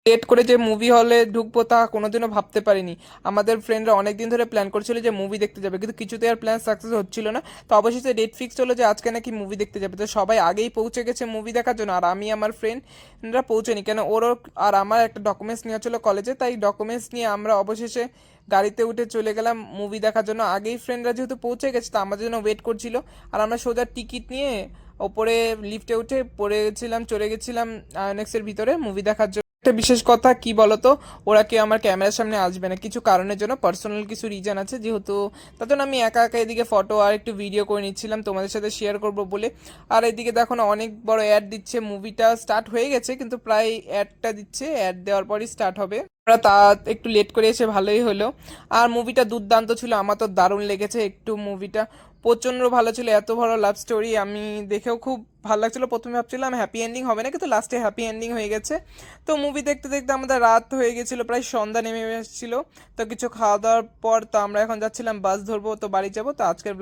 Late করে যে movie হলে ঢুকবো তা কোনোদিনও ভাবতে পারিনি। আমাদের ফ্রেন্ডরা অনেক দিন ধরে প্ল্যান করছিল যে মুভি দেখতে যাবে, কিন্তু কিছুতেই আর প্ল্যান সাকসেস হচ্ছিল না। তো অবশেষে ডেট ফিক্সড হলো যে আজকে নাকি মুভি দেখতে যাবে। তো সবাই আগেই পৌঁছে গেছে মুভি দেখার জন্য, আর আমি আমার ফ্রেন্ডরা পৌঁছেনি, কেন ওরও আর আমার একটা ডকুমেন্টস নেওয়া ছিল কলেজে, তাই ডকুমেন্টস নিয়ে আমরা অবশেষে গাড়িতে উঠে চলে গেলাম মুভি দেখার জন্য। আগেই ফ্রেন্ডরা যেহেতু পৌঁছে গেছে তো আমাদের জন্য ওয়েট করছিল, আর আমরা সোজা টিকিট নিয়ে ওপরে লিফটে উঠে চলে গেছিলাম আইনক্সের ভিতরে মুভি দেখার জন্য। একটা বিশেষ কথা কি বলতো, ওরা কেউ আমার ক্যামেরার সামনে আসবে না কিছু কারণের জন্য, পার্সোনাল কিছু রিজন আছে যেহেতু। তার জন্য আমি একা একা এদিকে ফটো আর একটু ভিডিও করে নিচ্ছিলাম তোমাদের সাথে শেয়ার করব বলে। আর এদিকে দেখো না অনেক বড় অ্যাড দিচ্ছে, মুভিটা স্টার্ট হয়ে গেছে কিন্তু প্রায় অ্যাডটা দিচ্ছে, অ্যাড দেওয়ার পরই স্টার্ট হবে। আমরা তা একটু লেট করে এসে ভালোই হলো। আর মুভিটা দুর্দান্ত ছিল, আমার তো দারুণ লেগেছে। একটু মুভিটা প্রচণ্ড ভালো ছিল, এত ভালো লাভ স্টোরি আমি দেখেও খুব ভালো লাগছিল। প্রথমে ভাবছিলাম হ্যাপি এন্ডিং হবে না, কিন্তু লাস্টে হ্যাপি এন্ডিং হয়ে গেছে। তো মুভি দেখতে দেখতে আমাদের রাত হয়ে গেছিলো, প্রায় সন্ধ্যা নেমে এসেছিলো। তো কিছু খাওয়া দাওয়ার পর তো আমরা এখন যাচ্ছিলাম বাস ধরবো, তো বাড়ি যাবো। তো আজকের